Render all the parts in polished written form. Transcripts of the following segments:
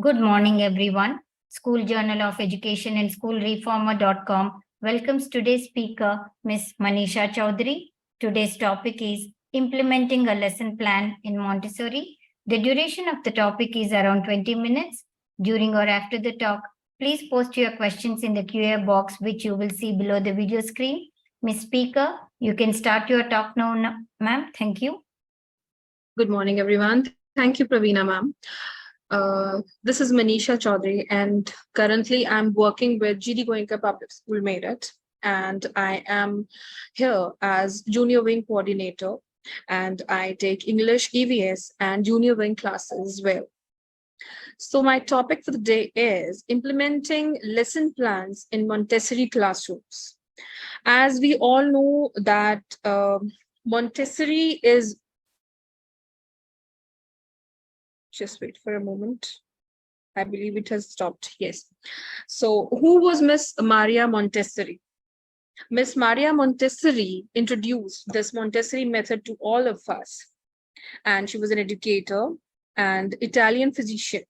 Good morning, everyone. School Journal of Education and schoolreformer.com welcomes today's speaker, Ms. Maneesha Chaudhary. Today's topic is implementing a lesson plan in Montessori. The duration of the topic is around 20 minutes. During or after the talk, please post your questions in the Q&A box, which you will see below the video screen. Ms. Speaker, you can start your talk now, ma'am. Thank you. Good morning, everyone. Thank you, Pravina, ma'am. This is Maneesha Chaudhary, and currently I'm working with GD Goenka Public School, Meerut, and I am here as Junior Wing Coordinator, and I take English, EVS, and Junior Wing classes as well. So my topic for the day is implementing lesson plans in Montessori classrooms. As we all know that Montessori is just wait for a moment. I believe it has stopped. Yes. So who was Miss Maria Montessori? Miss Maria Montessori introduced this Montessori method to all of us. And she was an educator and Italian physician.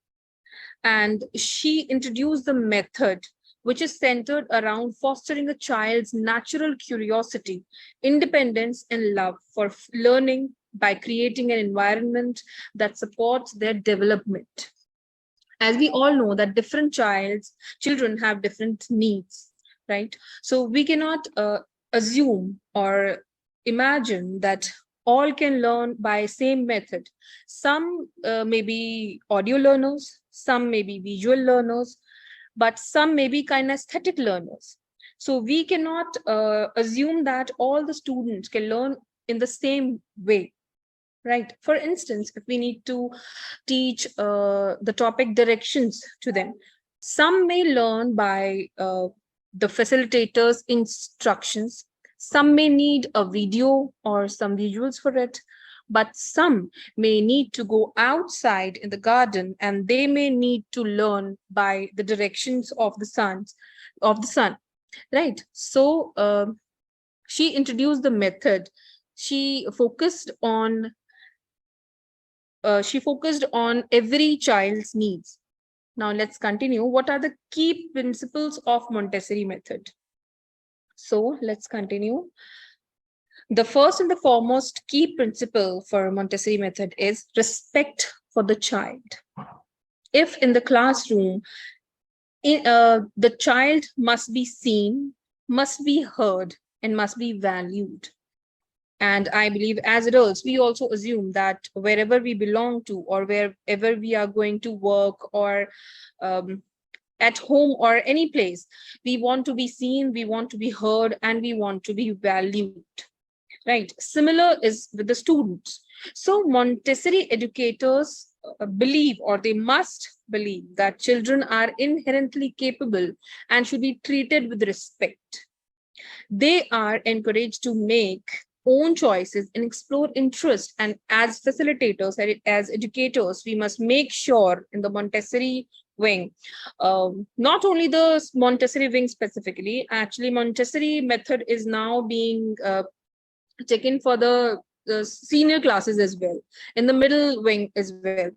And she introduced the method which is centered around fostering a child's natural curiosity, independence, and love for learning by creating an environment that supports their development. As we all know that different children have different needs, right? So we cannot assume or imagine that all can learn by same method. Some may be audio learners, some may be visual learners, but some may be kinesthetic learners. So we cannot assume that all the students can learn in the same way. Right. For instance, if we need to teach the topic directions to them, some may learn by the facilitator's instructions. Some may need a video or some visuals for it, but some may need to go outside in the garden and they may need to learn by the directions of the sun. Right. So she introduced the method. She focused on every child's needs. Now let's continue. What are the key principles of Montessori method? So let's continue. The first and the foremost key principle for Montessori method is respect for the child. If in the classroom, the child must be seen, must be heard, and must be valued. And I believe as adults, we also assume that wherever we belong to or wherever we are going to work or at home or any place, we want to be seen, we want to be heard, and we want to be valued. Right. Similar is with the students. So Montessori educators believe, or they must believe, that children are inherently capable and should be treated with respect. They are encouraged to make own choices and explore interest. And as facilitators, as educators, we must make sure in the Montessori wing, not only the Montessori wing specifically, actually Montessori method is now being taken for the senior classes as well, in the middle wing as well,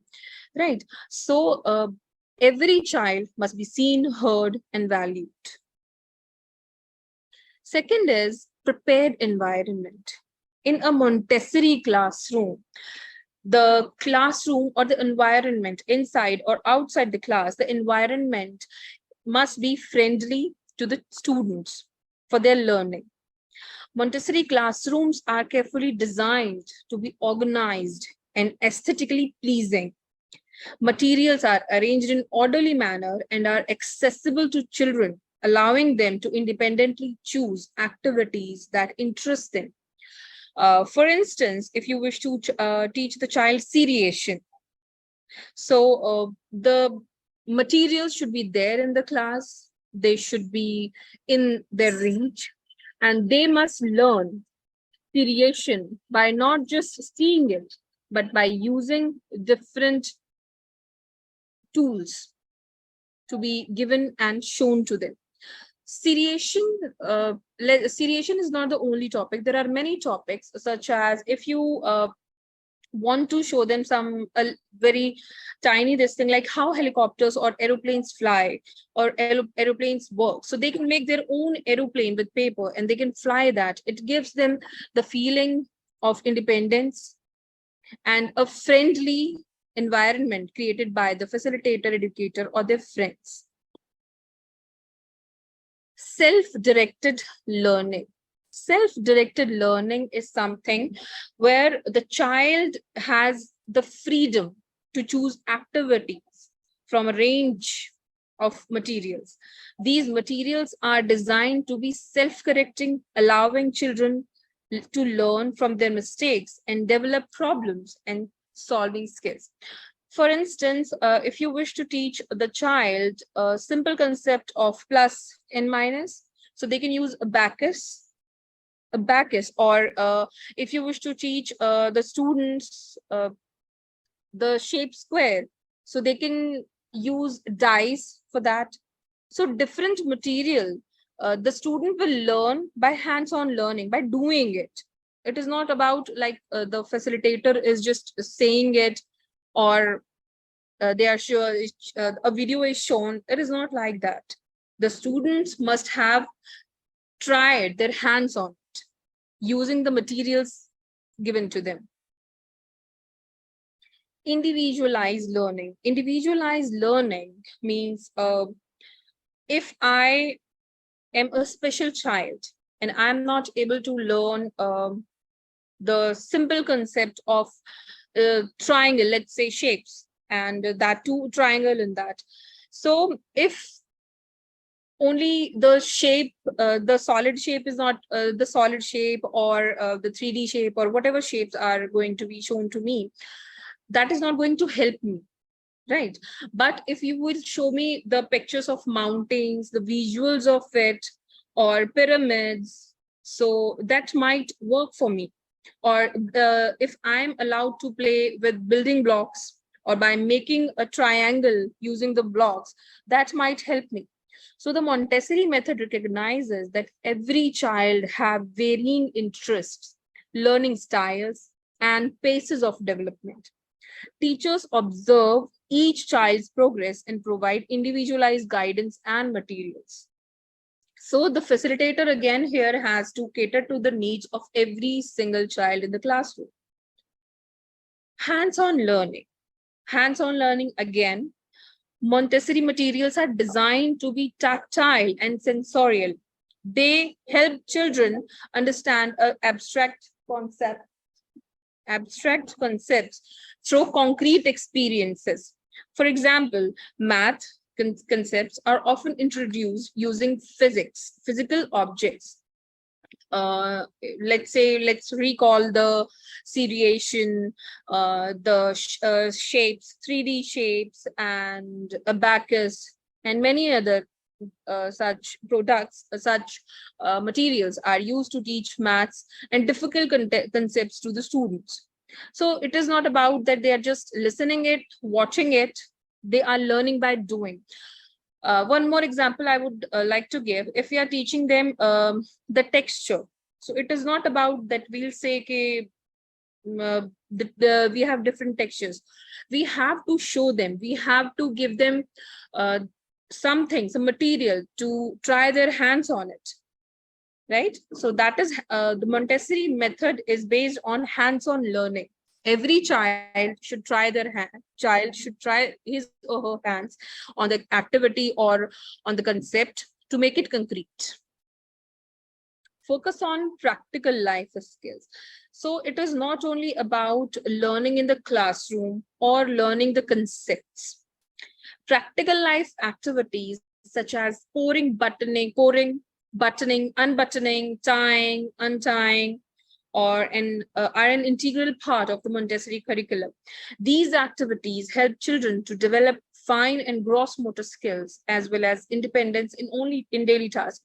right? So every child must be seen, heard, and valued. Second is prepared environment. In a Montessori classroom, the classroom or the environment inside or outside the class, the environment must be friendly to the students for their learning. Montessori classrooms are carefully designed to be organized and aesthetically pleasing. Materials are arranged in orderly manner and are accessible to children, allowing them to independently choose activities that interest them. For instance, if you wish to teach the child seriation, so the materials should be there in the class, they should be in their reach, and they must learn seriation by not just seeing it, but by using different tools to be given and shown to them. Seriation is not the only topic. There are many topics, such as if you want to show them some very tiny this thing, like how helicopters or aeroplanes fly, or aeroplanes work. So they can make their own aeroplane with paper and they can fly that. It gives them the feeling of independence and a friendly environment created by the facilitator, educator, or their friends. Self-directed learning. Self-directed learning is something where the child has the freedom to choose activities from a range of materials. These materials are designed to be self-correcting, allowing children to learn from their mistakes and develop problems and solving skills. For instance, if you wish to teach the child a simple concept of plus and minus, so they can use abacus, or if you wish to teach the students the shape square, so they can use dice for that. So different material, the student will learn by hands-on learning, by doing it. It is not about like the facilitator is just saying it, or they are sure a video is shown. It is not like that. The students must have tried their hands on it, using the materials given to them. Individualized learning. Individualized learning means if I am a special child and I'm not able to learn the simple concept of triangle, let's say shapes, and that two triangle in that. So if only the shape, the solid shape is not the solid shape, or the 3D shape, or whatever shapes are going to be shown to me, that is not going to help me, right? But if you will show me the pictures of mountains, the visuals of it, or pyramids, so that might work for me. Or if I'm allowed to play with building blocks, or by making a triangle using the blocks, that might help me. So the Montessori method recognizes that every child have varying interests, learning styles, and paces of development. Teachers observe each child's progress and provide individualized guidance and materials. So the facilitator again here has to cater to the needs of every single child in the classroom. Hands-on learning. Hands-on learning again. Montessori materials are designed to be tactile and sensorial. They help children understand abstract concepts through concrete experiences. For example, math concepts are often introduced using physical objects. Let's recall the seriation, the shapes, 3D shapes, and abacus, and many other such products, such materials are used to teach maths and difficult concepts to the students. So it is not about that they are just listening it, watching it, they are learning by doing. One more example I would like to give, if we are teaching them the texture. So it is not about that we'll say, okay, we have different textures. We have to show them, we have to give them some material to try their hands on it, right? So that is the Montessori method is based on hands-on learning. Every child should try his or her hands on the activity or on the concept to make it concrete. Focus on practical life skills. So it is not only about learning in the classroom or learning the concepts. Practical life activities such as pouring, buttoning, unbuttoning, tying, untying, are an integral part of the Montessori curriculum. These activities help children to develop fine and gross motor skills as well as independence in daily tasks.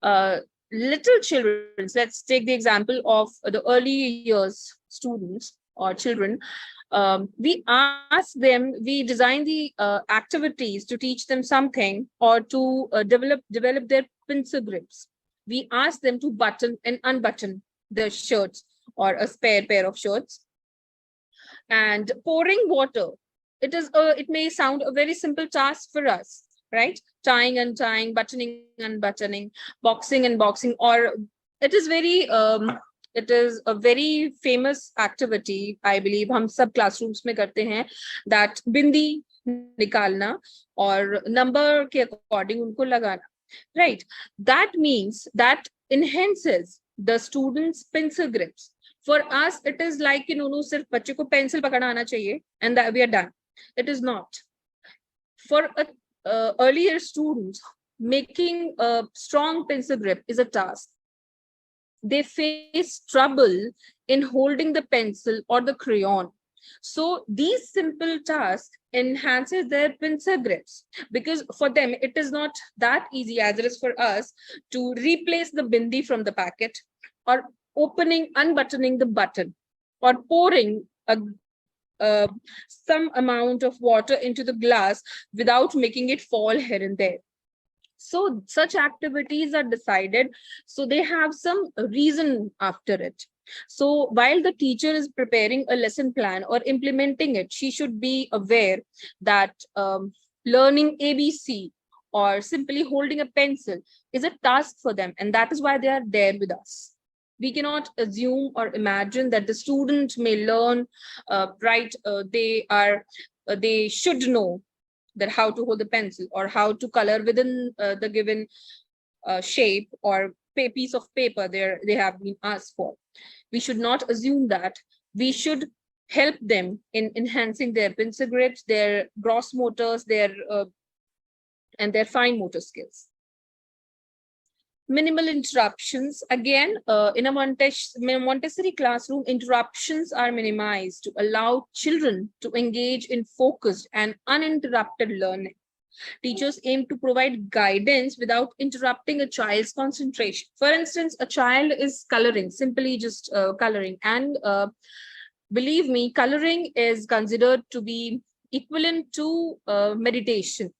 Little children, let's take the example of the early years students or children. We ask them, we design the activities to teach them something, or to develop their pencil grips. We ask them to button and unbutton the shirts or a spare pair of shirts. And pouring water, it may sound a very simple task for us, right? Tying, untying, buttoning, unbuttoning, boxing and boxing, or it is very it is a very famous activity, I believe hum sab classrooms mein karte hain, that bindi nikalna और number के according उनको लगाना, right? That means that enhances the students' pencil grips. For us, it is like कि नूनू सिर्फ बच्चे को pencil पकड़ना आना चाहिए and that we are done. It is not. For a earlier students, making a strong pencil grip is a task. They face trouble in holding the pencil or the crayon. So these simple tasks enhances their pencil grips, because for them it is not that easy as it is for us to replace the bindi from the packet, or opening, unbuttoning the button, or pouring some amount of water into the glass without making it fall here and there. So such activities are decided, so they have some reason after it. So while the teacher is preparing a lesson plan or implementing it, she should be aware that learning ABC or simply holding a pencil is a task for them, and that is why they are there with us. We cannot assume or imagine that the student may learn, they should know that how to hold the pencil or how to color within the given shape or piece of paper they have been asked for. We should not assume that. We should help them in enhancing their pencil grips, their gross motors, and their fine motor skills. Minimal interruptions. Again, in a Montessori classroom, interruptions are minimized to allow children to engage in focused and uninterrupted learning. Teachers aim to provide guidance without interrupting a child's concentration. For instance, a child is coloring, simply just coloring, and believe me, coloring is considered to be equivalent to meditation.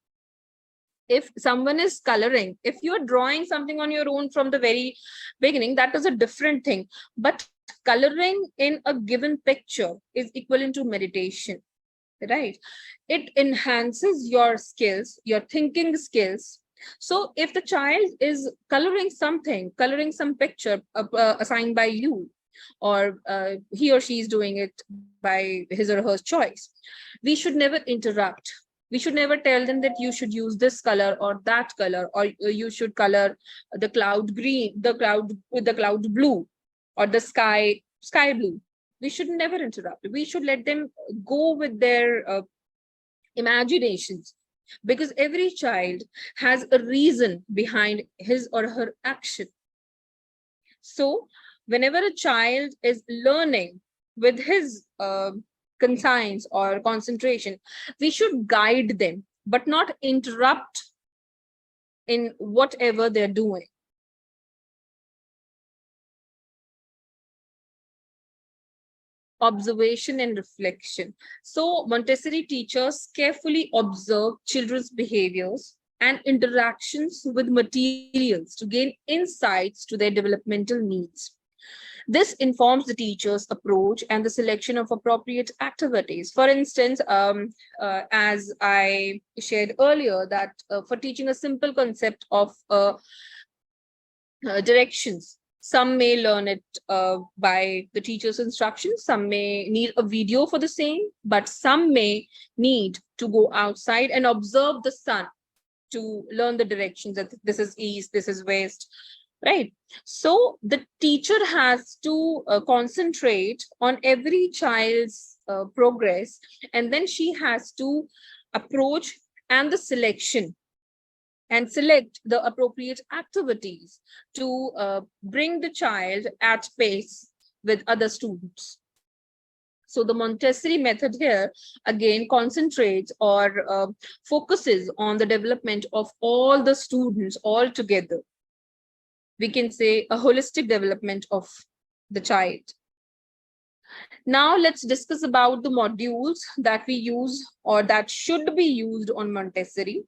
If someone is coloring, if you're drawing something on your own from the very beginning, that is a different thing. But coloring in a given picture is equivalent to meditation, right? It enhances your skills, your thinking skills. So if the child is coloring something, coloring some picture assigned by you, or he or she is doing it by his or her choice, we should never interrupt. We should never tell them that you should use this color or that color, or you should color the cloud green, the cloud with the cloud blue, or the sky blue. We should never interrupt. We should let them go with their imaginations, because every child has a reason behind his or her action. So whenever a child is learning with his conscience or concentration, we should guide them, but not interrupt in whatever they're doing. Observation and reflection. So Montessori teachers carefully observe children's behaviors and interactions with materials to gain insights to their developmental needs. This informs the teacher's approach and the selection of appropriate activities. For instance, as I shared earlier, that for teaching a simple concept of directions, some may learn it by the teacher's instructions, some may need a video for the same, but some may need to go outside and observe the sun to learn the directions, that this is east, this is west, right? So the teacher has to concentrate on every child's progress, and then she has to approach and the selection and select the appropriate activities to bring the child at pace with other students. So the Montessori method here again concentrates or focuses on the development of all the students all together. We can say a holistic development of the child. Now let's discuss about the modules that we use or that should be used on Montessori.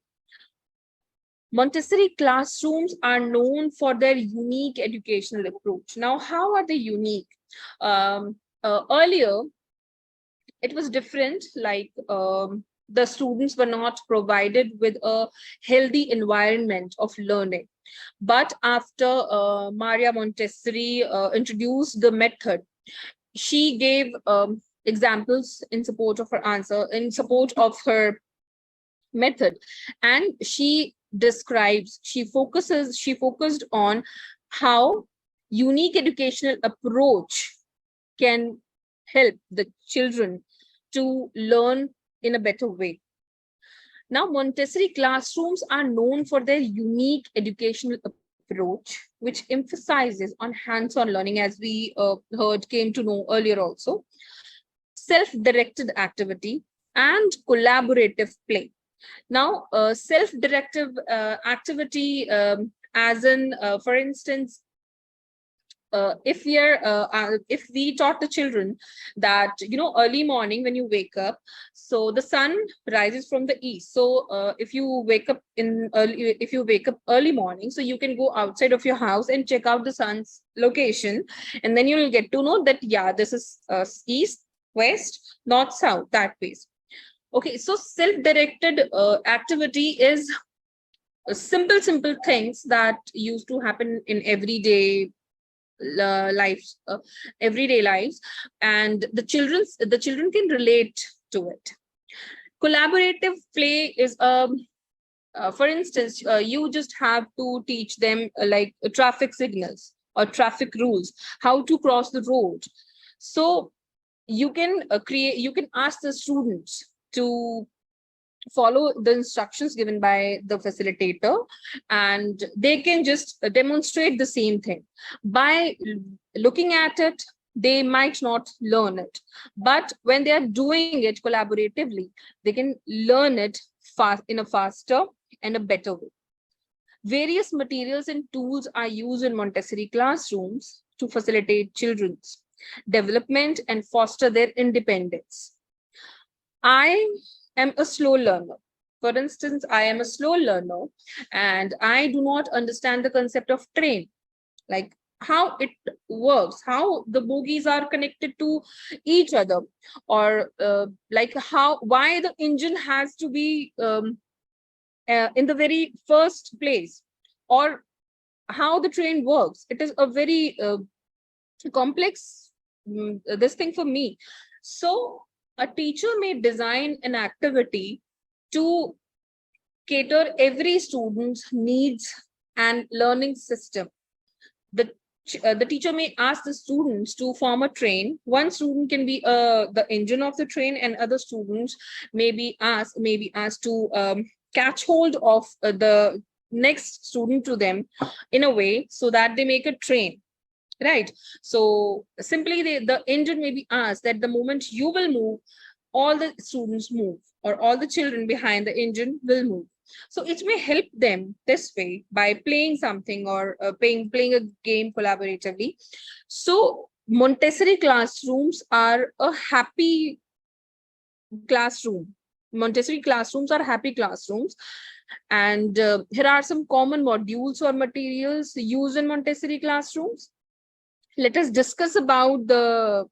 Montessori classrooms are known for their unique educational approach. Now, how are they unique? Earlier, it was different. Like the students were not provided with a healthy environment of learning. But after Maria Montessori introduced the method, she gave examples in support of her answer, in support of her method. And she focused on how unique educational approach can help the children to learn in a better way. Now, Montessori classrooms are known for their unique educational approach, which emphasizes on hands-on learning, as we came to know earlier also, self-directed activity, and collaborative play. Now, self-directive activity, as in, for instance, if we taught the children that, early morning when you wake up, so the sun rises from the east. So if you wake up early morning, so you can go outside of your house and check out the sun's location, and then you'll get to know that, yeah, this is east, west, north, south, that ways. Okay, so self-directed activity is simple things that used to happen in everyday lives, and the children can relate to it. Collaborative play is for instance, you just have to teach them like traffic signals or traffic rules, how to cross the road. So you can ask the students to follow the instructions given by the facilitator, and they can just demonstrate the same thing. By looking at it, they might not learn it, but when they are doing it collaboratively, they can learn it in a faster and a better way. Various materials and tools are used in Montessori classrooms to facilitate children's development and foster their independence. I am a slow learner. For instance, I am a slow learner and I do not understand the concept of train, like how it works, how the bogies are connected to each other, or why the engine has to be in the very first place, or how the train works. It is a very complex this thing for me. So a teacher may design an activity to cater every student's needs and learning system. The teacher may ask the students to form a train. One student can be the engine of the train, and other students may be asked to catch hold of the next student to them in a way so that they make a train. Right. So simply the engine may be asked that the moment you will move, all the students move, or all the children behind the engine will move. So it may help them this way by playing something, or playing a game collaboratively. So Montessori classrooms are a happy classroom. Montessori classrooms are happy classrooms. And here are some common modules or materials used in Montessori classrooms. Let us discuss about the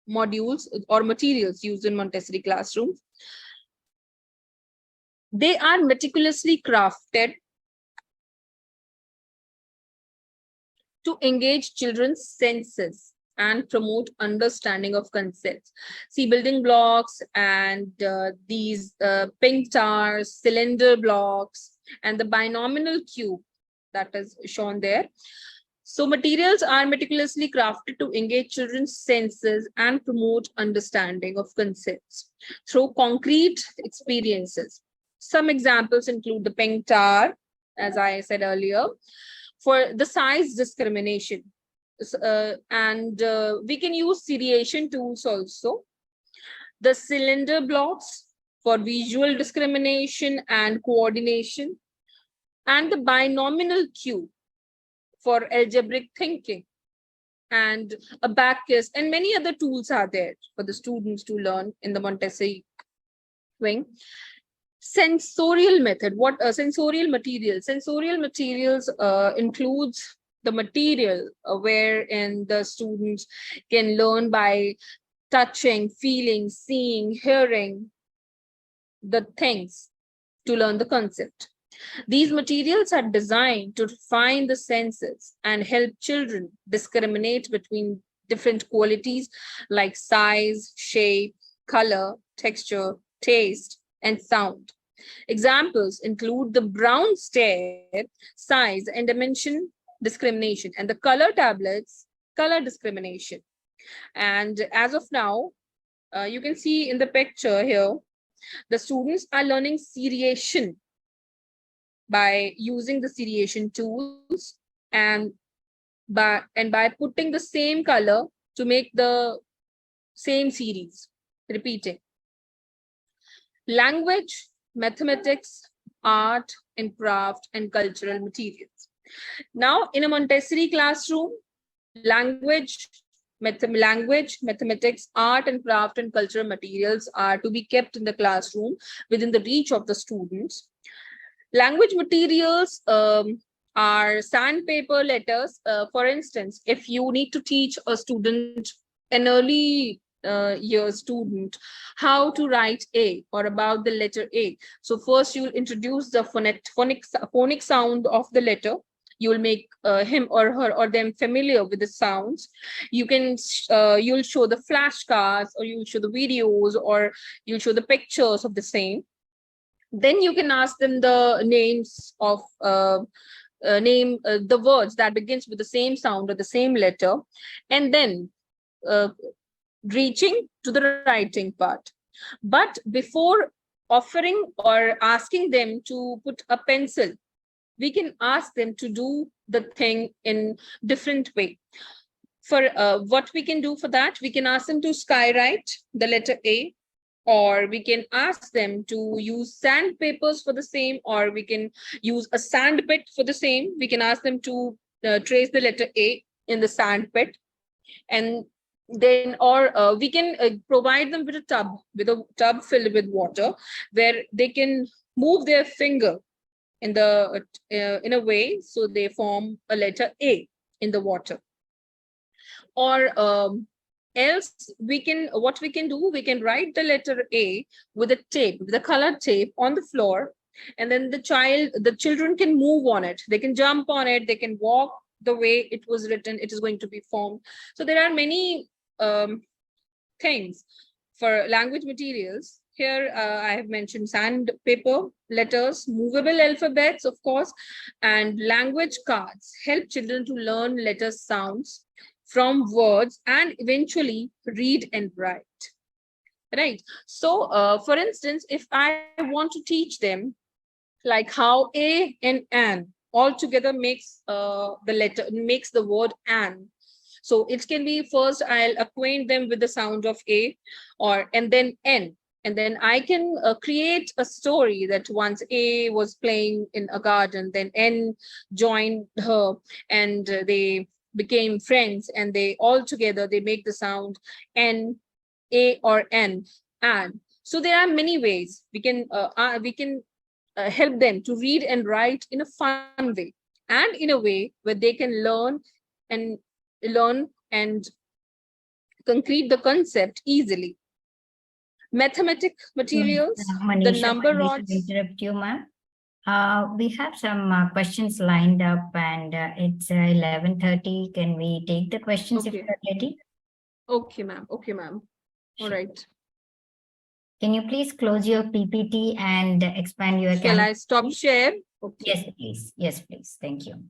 modules or materials used in Montessori classrooms. They are meticulously crafted to engage children's senses and promote understanding of concepts. See, building blocks and these pink tars, cylinder blocks, and the binomial cube that is shown there. So materials are meticulously crafted to engage children's senses and promote understanding of concepts through concrete experiences. Some examples include the pink tar, as I said earlier, for the size discrimination. And we can use seriation tools also. The cylinder blocks for visual discrimination and coordination. And the binomial cube for algebraic thinking, and abacus, and many other tools are there for the students to learn in the Montessori wing. Sensorial method. What sensorial materials? Sensorial materials includes the material wherein the students can learn by touching, feeling, seeing, hearing the things to learn the concept. These materials are designed to refine the senses and help children discriminate between different qualities like size, shape, color, texture, taste, and sound. Examples include the brown stair, size and dimension discrimination, and the color tablets, color discrimination. And as of now, you can see in the picture here, the students are learning seriation by using the seriation tools and by putting the same color to make the same series repeating. Language, mathematics, art and craft, and cultural materials. Now, in a Montessori classroom, language, mathematics, art and craft, and cultural materials are to be kept in the classroom within the reach of the students. Language materials are sandpaper letters. For instance, if you need to teach a student, an early year student, how to write A or about the letter A. So first you'll introduce the phonic sound of the letter. You will make him or her or them familiar with the sounds. You can you'll show the flashcards, or you'll show the videos, or you'll show the pictures of the same. Then you can ask them the names of the words that begins with the same sound or the same letter, and then reaching to the writing part. But before offering or asking them to put a pencil, we can ask them to do the thing in different way. For what we can do for that, we can ask them to skywrite the letter A, or we can ask them to use sandpapers for the same, or we can use a sand pit for the same. We can ask them to trace the letter A in the sand pit, and then we can provide them with a tub filled with water, where they can move their finger in a way so they form a letter A in the water. Or else we can do, we can write the letter A with a colored tape on the floor, and then the children can move on it, they can jump on it, they can walk the way it was written, it is going to be formed. So there are many things for language materials. Here I have mentioned sandpaper letters, movable alphabets, of course, and language cards help children to learn letter sounds from words and eventually read and write. Right. So, for instance, if I want to teach them like how A and an all together makes the word an. So it can be, first I'll acquaint them with the sound of A, and then N. And then I can create a story that once A was playing in a garden, then N joined her, and they became friends, and they all together they make the sound N, A or N, and. So there are many ways we can help them to read and write in a fun way, and in a way where they can learn and concrete the concept easily. Mathematic materials, the Maneesha, number sorry to rods. interrupt you, ma'am. We have some questions lined up, and it's 11:30. Can we take the questions if Okay. you're ready? Okay, ma'am. Okay, ma'am. All Sure. right. Can you please close your PPT and expand your Shall camera? I stop share? Okay. Yes, please. Yes, please. Thank you.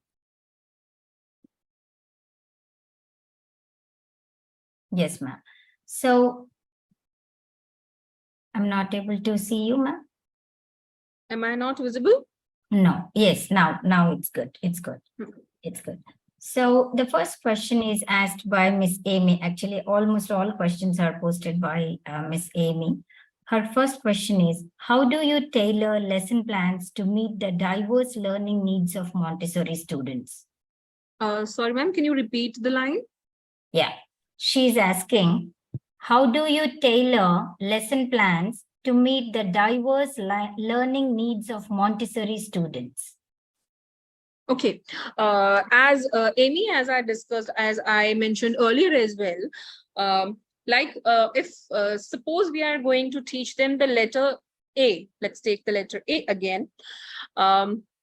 Yes, ma'am. So I'm not able to see you, ma'am. Am I not visible? No. Yes, now it's good. It's good. It's good. So the first question is asked by Miss Amy. Actually, almost all questions are posted by Miss Amy. Her first question is, how do you tailor lesson plans to meet the diverse learning needs of Montessori students? Sorry, ma'am, can you repeat the line? Yeah, she's asking, how do you tailor lesson plans to meet the diverse learning needs of Montessori students? Okay, as Amy, as I discussed, as I mentioned earlier as well, Like if suppose we are going to teach them the letter A, let's take the letter A again.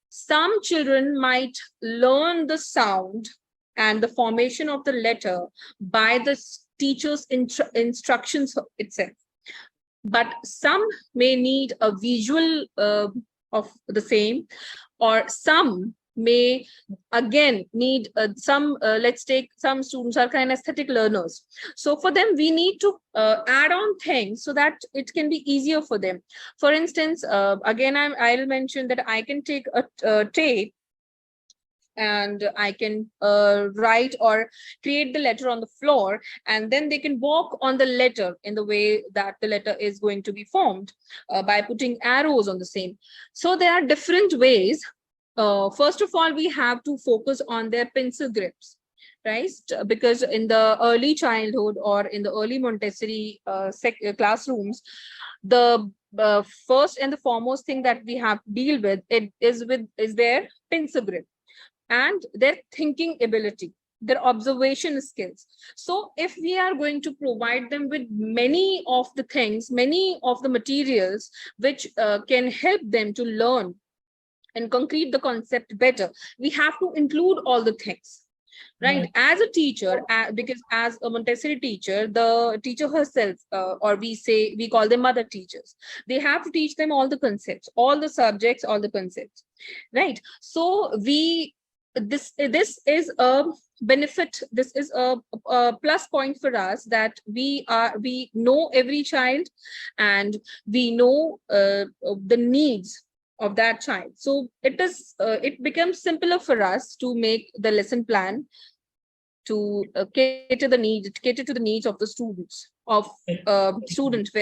Some children might learn the sound and the formation of the letter by the teacher's instructions itself. But some may need a visual of the same, or some may again need some let's take some students are kinesthetic learners, so for them we need to add on things so that it can be easier for them. For instance, again I'll mention that I can take a tape and I can write or create the letter on the floor, and then they can walk on the letter in the way that the letter is going to be formed by putting arrows on the same. So there are different ways. First of all, we have to focus on their pencil grips, right? Because in the early childhood or in the early Montessori classrooms, the first and the foremost thing that we have to deal with is their pencil grip and their thinking ability, their observation skills. So if we are going to provide them with many of the things, many of the materials which can help them to learn and concrete the concept better, we have to include all the things, right? As a teacher, because as a Montessori teacher, the teacher herself, or we call them mother teachers, they have to teach them all the concepts, all the subjects, all the concepts, right? So this is a benefit, this is a plus point for us, that we know every child and we know the needs of that child. So it becomes simpler for us to make the lesson plan to cater to the needs of the students where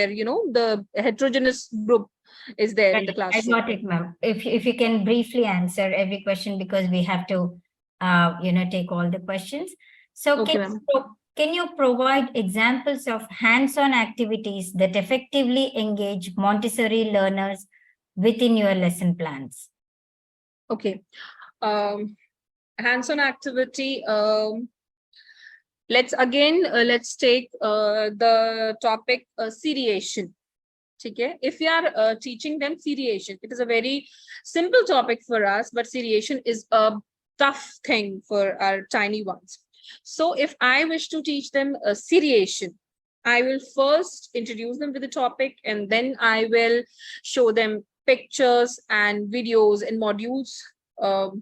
the heterogeneous group is there in the classroom. I got it, ma'am. If you can briefly answer every question, because we have to take all the questions. So Okay, can you provide examples of hands-on activities that effectively engage Montessori learners within your lesson plans? Okay. Hands-on activity. Let's take the topic seriation. Okay. If we are teaching them seriation, it is a very simple topic for us, but seriation is a tough thing for our tiny ones. So if I wish to teach them seriation, I will first introduce them to the topic, and then I will show them pictures and videos and modules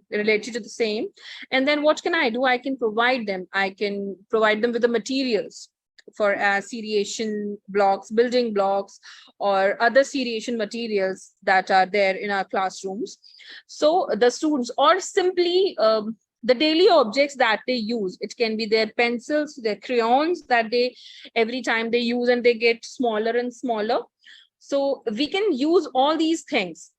related to the same. And then what can I do? I can provide them with the materials for seriation blocks, building blocks, or other seriation materials that are there in our classrooms. So the students, or simply the daily objects that they use, it can be their pencils, their crayons that they every time they use and they get smaller and smaller. So we can use all these things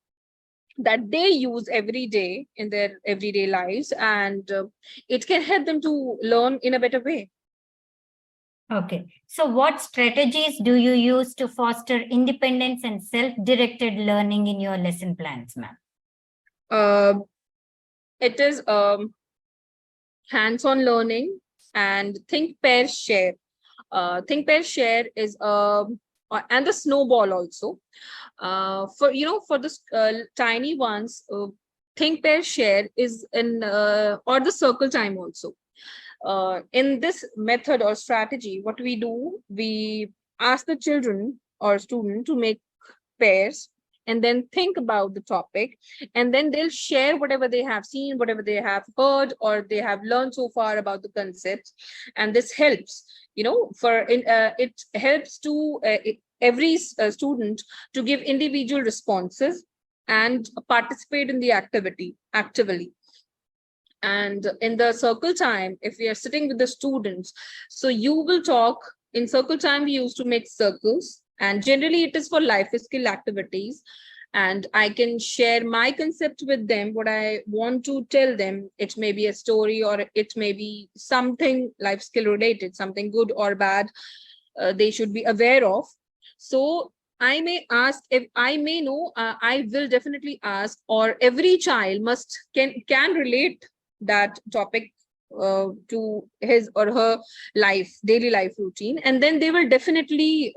that they use every day in their everyday lives, and it can help them to learn in a better way. Okay. So what strategies do you use to foster independence and self-directed learning in your lesson plans, ma'am? It is hands-on learning and think, pair, share. Think, pair, share is and the snowball also. For the tiny ones, think, pair, share is in or the circle time also. In this method or strategy, what we do, we ask the children or student to make pairs and then think about the topic, and then they'll share whatever they have seen, whatever they have heard, or they have learned so far about the concepts. And this helps, it helps to every student to give individual responses and participate in the activity actively. And in the circle time, if we are sitting with the students, so you will talk in circle time. We used to make circles, and generally it is for life skill activities. And I can share my concept with them, what I want to tell them. It may be a story, or it may be something life skill related, something good or bad they should be aware of. So I may ask, if I may know, I will definitely ask, or every child can relate that topic to his or her daily life routine, and then they will definitely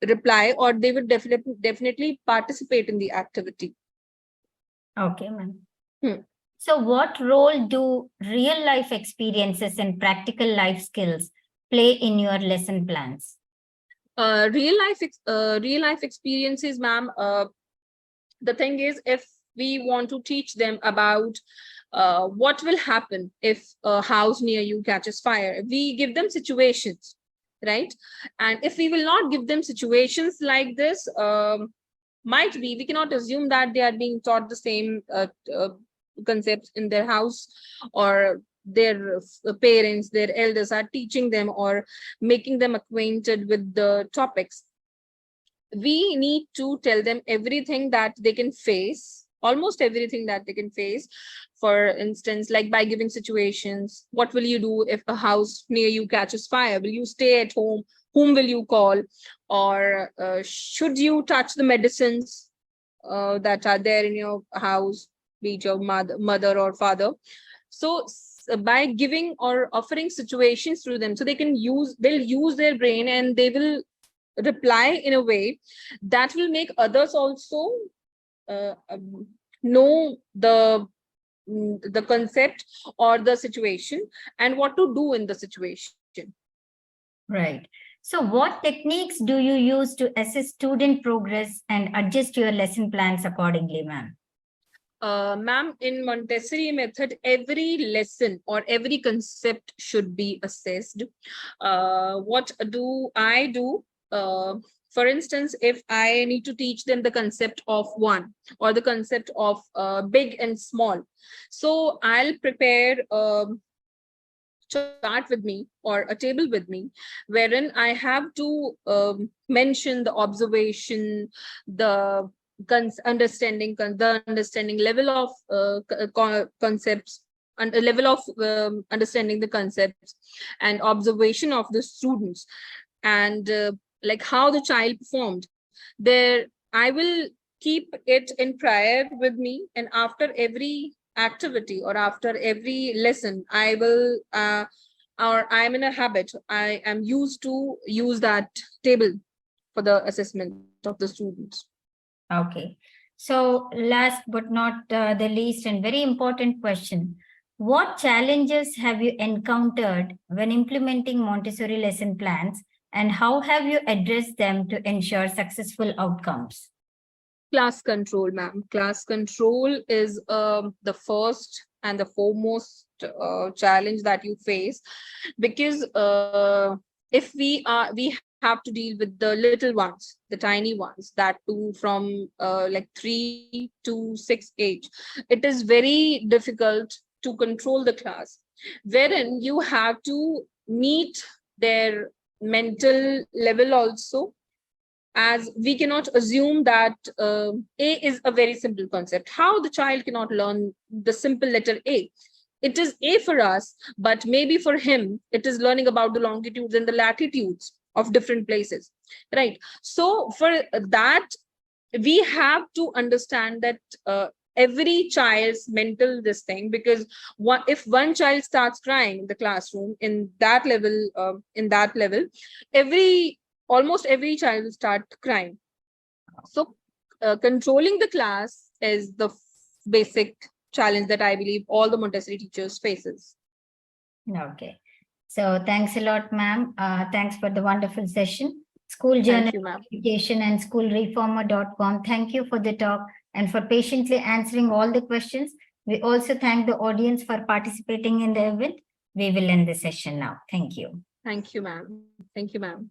reply, or they will definitely participate in the activity. Okay, ma'am. Hmm. So what role do real life experiences and practical life skills play in your lesson plans? Real life experiences, ma'am. The thing is, if we want to teach them about what will happen if a house near you catches fire, we give them situations, right? And if we will not give them situations like this, might be we cannot assume that they are being taught the same concepts in their house, or their parents, their elders are teaching them or making them acquainted with the topics. We need to tell them everything that they can face, almost everything that they can face. For instance, like by giving situations: what will you do if a house near you catches fire? Will you stay at home? Whom will you call? Or should you touch the medicines that are there in your house, be it your mother or father? So by giving or offering situations through them, so they'll use their brain, and they will reply in a way that will make others also know the concept or the situation, and what to do in the situation. Right. So what techniques do you use to assess student progress and adjust your lesson plans accordingly, ma'am? Ma'am, in Montessori method, every lesson or every concept should be assessed. What do I do? For instance, if I need to teach them the concept of one, or the concept of big and small, so I'll prepare chart with me or a table with me, wherein I have to mention the observation, the understanding level of concepts, and a level of understanding the concepts and observation of the students, and like how the child performed there. I will keep it in prior with me, and after every activity or after every lesson, I will or I'm in a habit, I am used to use that table for the assessment of the students. Okay. So last but not the least and very important question, what challenges have you encountered when implementing Montessori lesson plans, and how have you addressed them to ensure successful outcomes? Class control, ma'am. Class control is the first and the foremost challenge that you face, because if we have to deal with the little ones, the tiny ones, that too from like 3 to 6 age. It is very difficult to control the class, wherein you have to meet their mental level also, as we cannot assume that A is a very simple concept. How the child cannot learn the simple letter A? It is A for us, but maybe for him, it is learning about the longitudes and the latitudes of different places, right? So for that, we have to understand that every child's mental this thing, because if one child starts crying in the classroom in that level, almost every child will start crying. So controlling the class is the basic challenge that I believe all the Montessori teachers faces. Okay. So thanks a lot, ma'am. Thanks for the wonderful session. School Journal Thank you, ma'am. Education and schoolreformer.com. Thank you for the talk and for patiently answering all the questions. We also thank the audience for participating in the event. We will end the session now. Thank you. Thank you, ma'am. Thank you, ma'am.